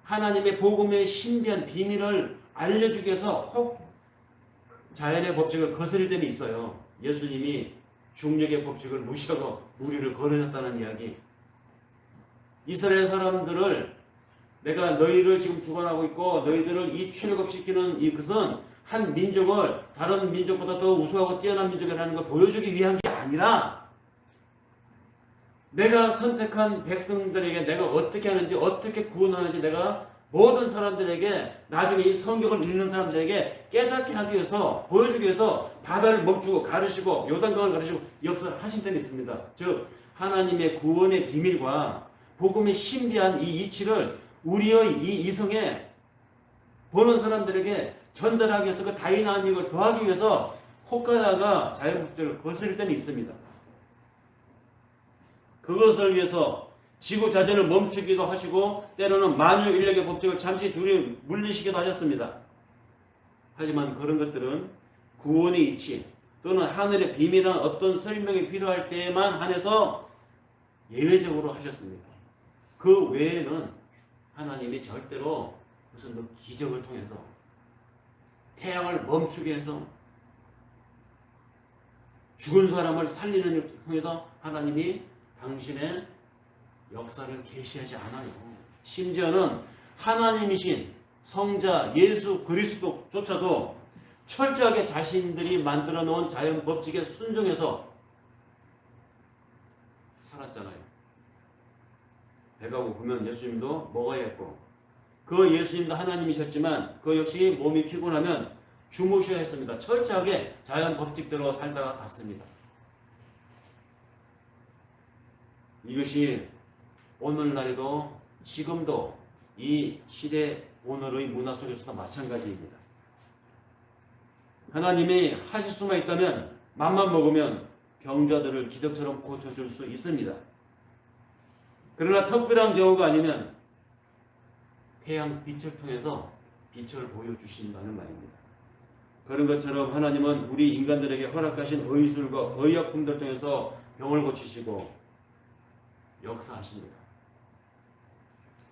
하나님의 복음의 신비한 비밀을 알려주기 위해서 혹 자연의 법칙을 거스릴 때는 있어요. 예수님이 중력의 법칙을 무시하고 무리를 거느렸다는 이야기. 이스라엘 사람들을 내가 너희를 지금 주관하고 있고 너희들을 이 출애굽시키는 이것은 한 민족을 다른 민족보다 더 우수하고 뛰어난 민족이라는 걸 보여주기 위한 게 아니라 내가 선택한 백성들에게 내가 어떻게 하는지 어떻게 구원하는지 내가 모든 사람들에게 나중에 이 성경을 읽는 사람들에게 깨닫게 하기 위해서 보여주기 위해서 바다를 멈추고 가르시고 요단강을 가르시고 역사를 하신 때는 있습니다. 즉 하나님의 구원의 비밀과 복음의 신비한 이 이치를 우리의 이 이성에 보는 사람들에게 전달하기 위해서 그 다이나믹을 더하기 위해서 혹하다가 자연법칙을 거스릴 때는 있습니다. 그것을 위해서 지구자전을 멈추기도 하시고 때로는 만유인력의 법칙을 잠시 둘이 물리시기도 하셨습니다. 하지만 그런 것들은 구원의 이치, 또는 하늘의 비밀한 어떤 설명이 필요할 때에만 한해서 예외적으로 하셨습니다. 그 외에는 하나님이 절대로 무슨 기적을 통해서 태양을 멈추게 해서 죽은 사람을 살리는 일을 통해서 하나님이 당신의 역사를 계시하지 않아요. 심지어는 하나님이신 성자 예수 그리스도조차도 철저하게 자신들이 만들어 놓은 자연 법칙에 순종해서 살았잖아요. 배가 고프면 예수님도 먹어야 했고, 그 예수님도 하나님이셨지만 그 역시 몸이 피곤하면 주무셔야 했습니다. 철저하게 자연 법칙대로 살다가 갔습니다. 이것이 오늘날에도 지금도 이 시대 오늘의 문화 속에서도 마찬가지입니다. 하나님이 하실 수만 있다면 맘만 먹으면 병자들을 기적처럼 고쳐줄 수 있습니다. 그러나 특별한 경우가 아니면 태양 빛을 통해서 빛을 보여주신다는 말입니다. 그런 것처럼 하나님은 우리 인간들에게 허락하신 의술과 의약품들 통해서 병을 고치시고 역사하십니다.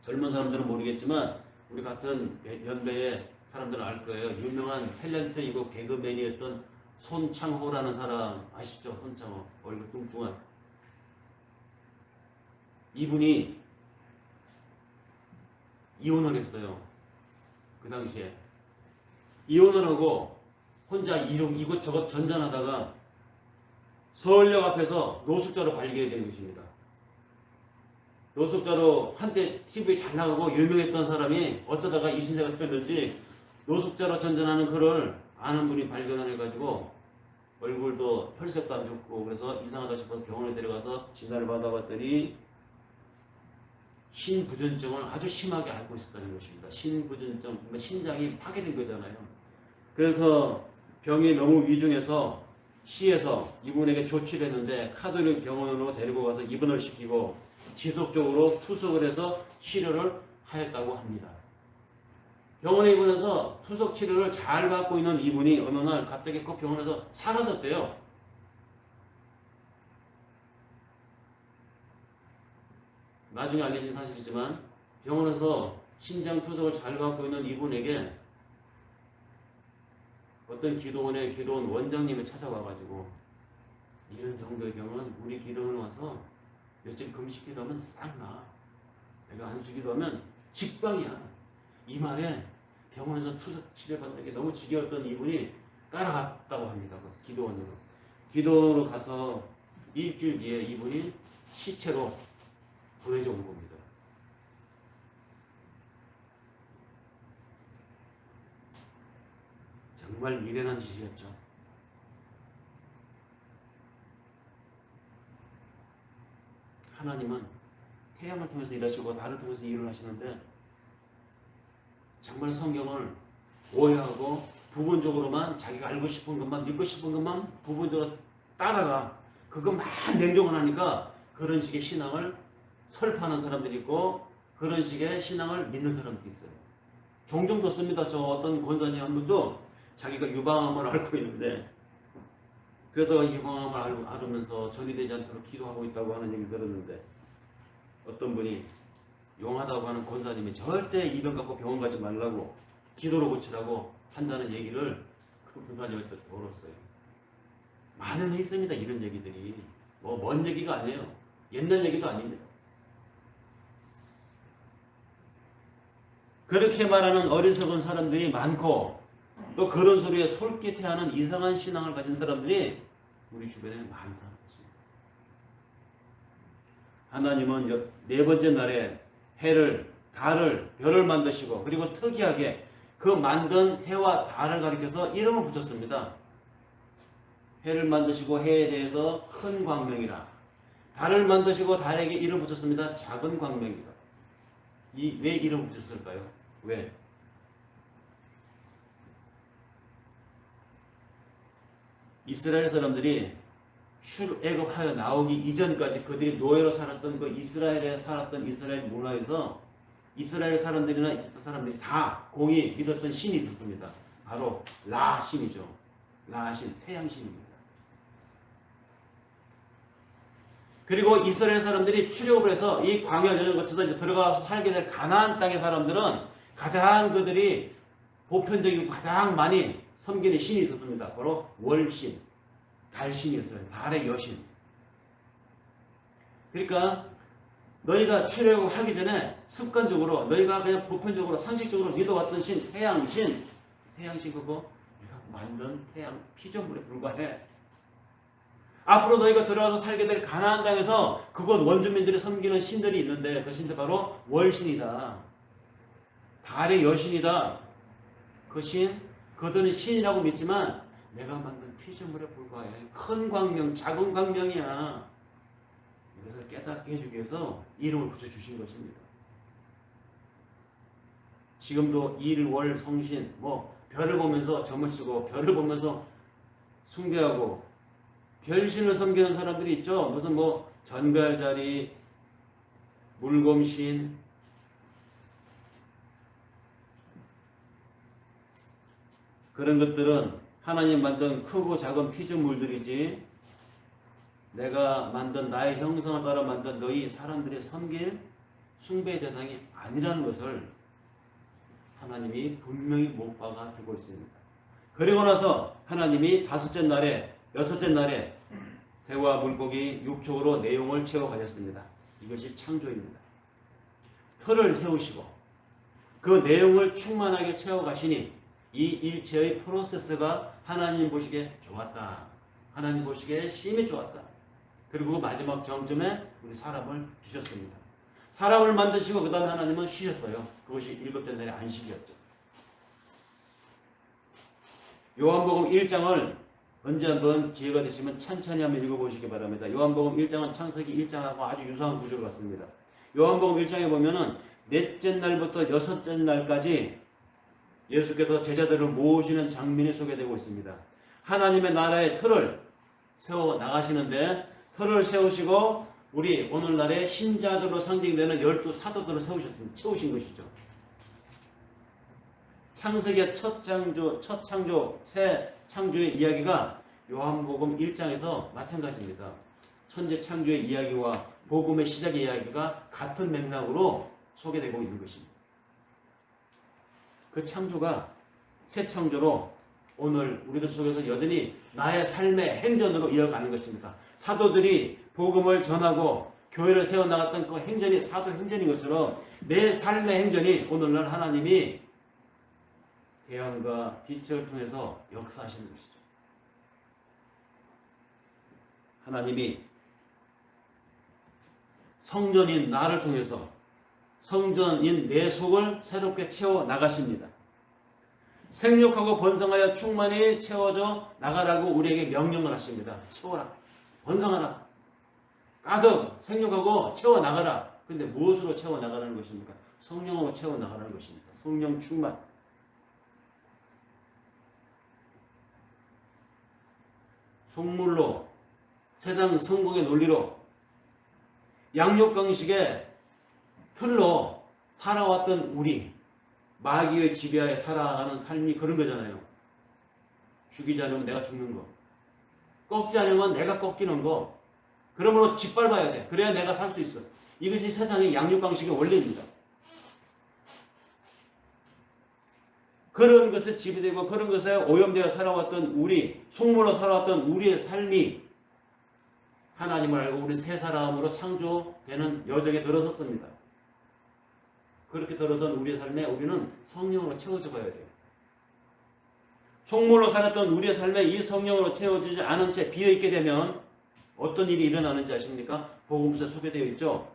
젊은 사람들은 모르겠지만 우리 같은 연배의 사람들은 알 거예요. 유명한 탤런트이고 개그맨이었던 손창호라는 사람 아시죠? 손창호, 얼굴 뚱뚱한 이분이 이혼을 했어요. 그 당시에 이혼을 하고 혼자 이곳저곳 전전하다가 서울역 앞에서 노숙자로 발견이 된 것입니다. 노숙자로 한때 TV에 잘 나가고 유명했던 사람이 어쩌다가 이신세가 잡혔는지 노숙자로 전전하는 그를 아는 분이 발견을 해가지고 얼굴도 혈색도 안 좋고 그래서 이상하다 싶어서 병원에 데려가서 진단을 받아봤더니 신부전증을 아주 심하게 앓고 있었다는 것입니다. 신부전증, 신장이 파괴된 거잖아요. 그래서 병이 너무 위중해서 시에서 이분에게 조치를 했는데 카톨릭 병원으로 데리고 가서 입원을 시키고 지속적으로 투석을 해서 치료를 하였다고 합니다. 병원에 입원해서 투석 치료를 잘 받고 있는 이분이 어느 날 갑자기 그 병원에서 사라졌대요. 나중에 알려진 사실이지만 병원에서 신장 투석을 잘 받고 있는 이분에게 어떤 기도원의 기도원 원장님이 찾아와가지고 이런 정도의 병은 우리 기도원에 와서 며칠 금식 기도하면 싹 나. 내가 안수 기도하면 직방이야. 이 말에 병원에서 투석 치료받는 게 너무 지겨웠던 이분이 따라갔다고 합니다. 그 기도원으로. 기도원으로 가서 일주일 뒤에 이분이 시체로 보내져 온 겁니다. 정말 미련한 짓이었죠. 하나님은 태양을 통해서 일하시고 달을 통해서 일을 하시는데 정말 성경을 오해하고 부분적으로만 자기가 알고 싶은 것만 믿고 싶은 것만 부분적으로 따라가 그것만 냉정을 하니까 그런 식의 신앙을 설파하는 사람들이 있고 그런 식의 신앙을 믿는 사람들이 있어요. 종종 듣습니다. 저 어떤 권사님 한 분도 자기가 유방암을 앓고 있는데 그래서 유방암을 앓으면서 전이되지 않도록 기도하고 있다고 하는 얘기를 들었는데 어떤 분이 용하다고 하는 권사님이 절대 이 병 갖고 병원 가지 말라고 기도로 고치라고 한다는 얘기를 그 권사님한테 들었어요. 많은 게 있습니다. 이런 얘기들이 뭐 먼 얘기가 아니에요. 옛날 얘기도 아닙니다. 그렇게 말하는 어리석은 사람들이 많고 또 그런 소리에 솔깃해하는 이상한 신앙을 가진 사람들이 우리 주변에 많다는 것입니다. 하나님은 네 번째 날에 해를, 달을, 별을 만드시고 그리고 특이하게 그 만든 해와 달을 가리켜서 이름을 붙였습니다. 해를 만드시고 해에 대해서 큰 광명이라 달을 만드시고 달에게 이름을 붙였습니다. 작은 광명이라. 왜 이름을 붙였을까요? 왜? 이스라엘 사람들이 출애굽하여 나오기 이전까지 그들이 노예로 살았던 그 이스라엘에 살았던 이스라엘 문화에서 이스라엘 사람들이나 이집트 사람들이 다 공이 믿었던 신이 있었습니다. 바로 라 신이죠. 라 신, 태양 신입니다. 그리고 이스라엘 사람들이 출애굽을 해서 이 광야 여정을 거쳐서 이제 들어가서 살게 될 가나안 땅의 사람들은 가장 그들이 보편적이고 가장 많이 섬기는 신이 있었습니다. 바로 월신, 달신이었어요. 달의 여신. 그러니까 너희가 출애굽하기 전에 습관적으로 너희가 그냥 보편적으로 상식적으로 믿어왔던 신, 태양신 그거 내가 만든 태양 피조물에 불과해. 앞으로 너희가 들어가서 살게 될 가나안 땅에서 그곳 원주민들이 섬기는 신들이 있는데 그 신들 바로 월신이다. 달의 여신이다. 그 신, 그들은 신이라고 믿지만 내가 만든 피조물에 불과해. 큰 광명, 작은 광명이야. 이것을 깨닫게 해주기 위해서 이름을 붙여주신 것입니다. 지금도 일, 월, 성신, 별을 보면서 점을 치고 별을 보면서 숭배하고 별신을 섬기는 사람들이 있죠. 무슨 전갈자리, 물곰신, 그런 것들은 하나님 만든 크고 작은 피조물들이지 내가 만든 나의 형상을 따라 만든 너희 사람들의 섬길 숭배의 대상이 아니라는 것을 하나님이 분명히 못 박아주고 있습니다. 그리고 나서 하나님이 다섯째 날에 여섯째 날에 새와 물고기 육축으로 내용을 채워가셨습니다. 이것이 창조입니다. 틀을 세우시고 그 내용을 충만하게 채워가시니 이 일체의 프로세스가 하나님 보시기에 좋았다. 하나님 보시기에 심히 좋았다. 그리고 마지막 정점에 우리 사람을 주셨습니다. 사람을 만드시고 그 다음에 하나님은 쉬셨어요. 그것이 일곱째 날의 안식이었죠. 요한복음 1장을 언제 한번 기회가 되시면 천천히 한번 읽어보시기 바랍니다. 요한복음 1장은 창세기 1장하고 아주 유사한 구조를 갖습니다. 요한복음 1장에 보면은 넷째 날부터 여섯째 날까지 예수께서 제자들을 모으시는 장면이 소개되고 있습니다. 하나님의 나라의 틀을 세워 나가시는데 틀을 세우시고 우리 오늘날의 신자들로 상징되는 12사도들을 채우신 것이죠. 창세기의 첫 창조, 새 창조의 이야기가 요한복음 1장에서 마찬가지입니다. 천재 창조의 이야기와 복음의 시작의 이야기가 같은 맥락으로 소개되고 있는 것입니다. 그 창조가 새 창조로 오늘 우리들 속에서 여전히 나의 삶의 행전으로 이어가는 것입니다. 사도들이 복음을 전하고 교회를 세워나갔던 그 행전이 사도 행전인 것처럼 내 삶의 행전이 오늘날 하나님이 태양과 빛을 통해서 역사하시는 것이죠. 하나님이 성전인 나를 통해서 성전인 내 속을 새롭게 채워 나가십니다. 생육하고 번성하여 충만히 채워져 나가라고 우리에게 명령을 하십니다. 채워라. 번성하라. 가득 생육하고 채워 나가라. 근데 무엇으로 채워 나가라는 것입니까? 성령으로 채워 나가라는 것입니다. 성령 충만. 속물로 세상 성공의 논리로 양육강식의 틀로 살아왔던 우리 마귀의 지배하에 살아가는 삶이 그런 거잖아요. 죽이지 않으면 내가 죽는 거, 꺾지 않으면 내가 꺾이는 거, 그러므로 짓밟아야 돼. 그래야 내가 살 수 있어. 이것이 세상의 양육강식의 원리입니다. 그런 것에 지배되고 그런 것에 오염되어 살아왔던 우리, 속물로 살아왔던 우리의 삶이 하나님을 알고 우리 새 사람으로 창조되는 여정에 들어섰습니다. 그렇게 들어선 우리의 삶에 우리는 성령으로 채워져 가야 돼요. 속물로 살았던 우리의 삶에 이 성령으로 채워지지 않은 채 비어있게 되면 어떤 일이 일어나는지 아십니까? 복음서에 소개되어 있죠.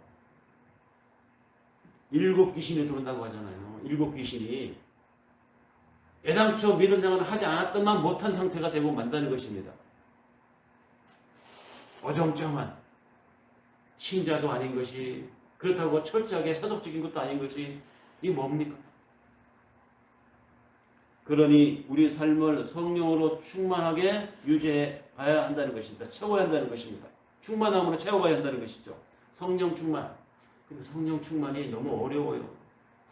7 귀신이 들어온다고 하잖아요. 7 귀신이 애당초 믿음 생활을 하지 않았던만 못한 상태가 되고 만다는 것입니다. 어정쩡한 신자도 아닌 것이, 그렇다고 철저하게 세속적인 것도 아닌 것이, 이게 뭡니까? 그러니 우리 삶을 성령으로 충만하게 유지해 가야 한다는 것입니다. 채워야 한다는 것입니다. 충만함으로 채워가야 한다는 것이죠. 성령 충만. 근데 성령 충만이 너무 어려워요.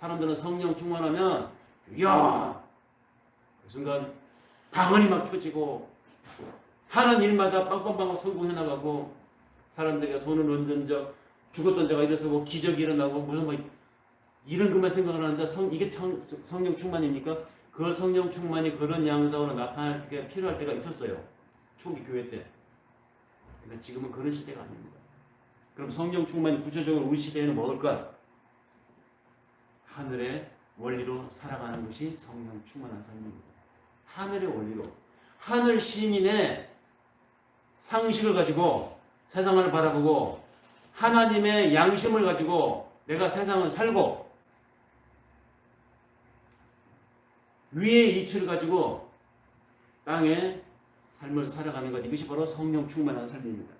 사람들은 성령 충만하면 이야! 그 순간 방언이 막 켜지고 하는 일마다 빵빵빵 성공해 나가고 사람들이 손을 얹은 적, 죽었던 자가 일어서고 뭐 기적이 일어나고 무슨 뭐 이런 것만 생각을 하는데 이게 성령 충만입니까? 그 성령 충만이 그런 양상으로 나타날 때 필요할 때가 있었어요. 초기 교회 때. 근데 지금은 그런 시대가 아닙니다. 그럼 성령 충만이 구체적으로 우리 시대에는 뭘까? 하늘의 원리로 살아가는 것이 성령 충만한 삶입니다. 하늘의 원리로. 하늘 시민의 상식을 가지고 세상을 바라보고 하나님의 양심을 가지고 내가 세상을 살고 위의 이치를 가지고 땅에 삶을 살아가는 것, 이것이 바로 성령 충만한 삶입니다.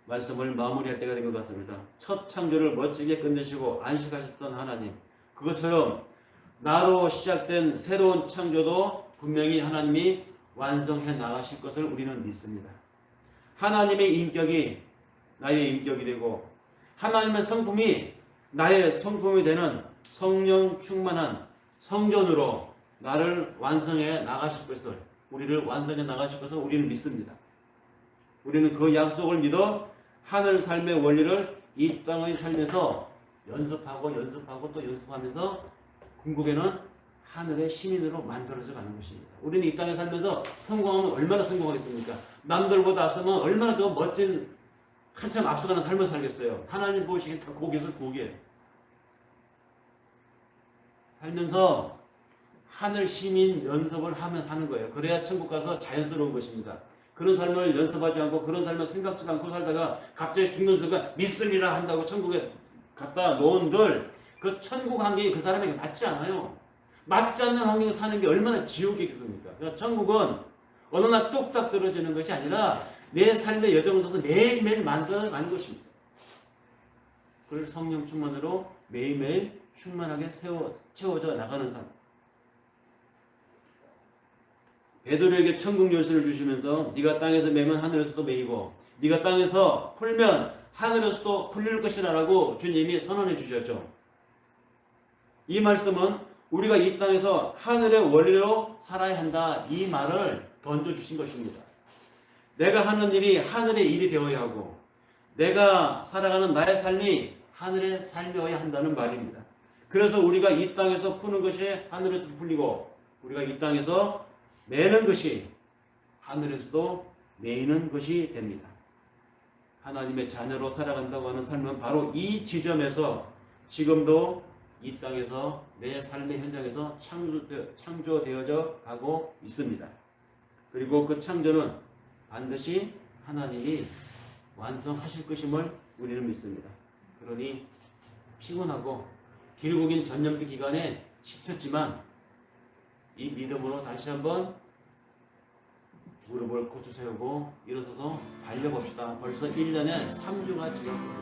말씀을 마무리할 때가 된 것 같습니다. 첫 창조를 멋지게 끝내시고 안식하셨던 하나님, 그것처럼 나로 시작된 새로운 창조도 분명히 하나님이 완성해 나가실 것을 우리는 믿습니다. 하나님의 인격이 나의 인격이 되고 하나님의 성품이 나의 성품이 되는 성령 충만한 성전으로 나를 완성해 나가실 것을, 우리를 완성해 나가실 것을 우리는 믿습니다. 우리는 그 약속을 믿어 하늘 삶의 원리를 이 땅의 삶에서 연습하고 또 연습하면서 궁극에는 하늘의 시민으로 만들어져 가는 것입니다. 우리는 이 땅에 살면서 성공하면 얼마나 성공하겠습니까? 남들보다 앞서면 얼마나 더 멋진 한참 앞서가는 삶을 살겠어요. 하나님 보시기엔 다 고개에서 고개. 살면서 하늘 시민 연습을 하며 사는 거예요. 그래야 천국 가서 자연스러운 것입니다. 그런 삶을 연습하지 않고 그런 삶을 생각지도 않고 살다가 갑자기 죽는 순간 믿으리라 한다고 천국에 갖다 놓은들 그 천국 환경이 그 사람에게 맞지 않아요. 맞지 않는 환경에 사는 게 얼마나 지옥이겠습니까? 그러니까 천국은 어느 날 뚝딱 떨어지는 것이 아니라 내 삶의 여정을 통해서 매일매일 만들어가는 것입니다. 그걸 성령 충만으로 매일매일 충만하게 채워져 나가는 삶. 베드로에게 천국 열쇠를 주시면서 네가 땅에서 매면 하늘에서도 매이고 네가 땅에서 풀면 하늘에서도 풀릴 것이라 라고 주님이 선언해 주셨죠. 이 말씀은 우리가 이 땅에서 하늘의 원리로 살아야 한다, 이 말을 던져주신 것입니다. 내가 하는 일이 하늘의 일이 되어야 하고 내가 살아가는 나의 삶이 하늘의 삶이어야 한다는 말입니다. 그래서 우리가 이 땅에서 푸는 것이 하늘에서도 풀리고 우리가 이 땅에서 매는 것이 하늘에서도 매이는 것이 됩니다. 하나님의 자녀로 살아간다고 하는 삶은 바로 이 지점에서 지금도 이 땅에서 내 삶의 현장에서 창조되어져 가고 있습니다. 그리고 그 창조는 반드시 하나님이 완성하실 것임을 우리는 믿습니다. 그러니 피곤하고 길고 긴 전염기 기간에 지쳤지만 이 믿음으로 다시 한번 무릎을 고쳐 세우고 일어서서 달려봅시다. 벌써 1년에 3주가 지났습니다.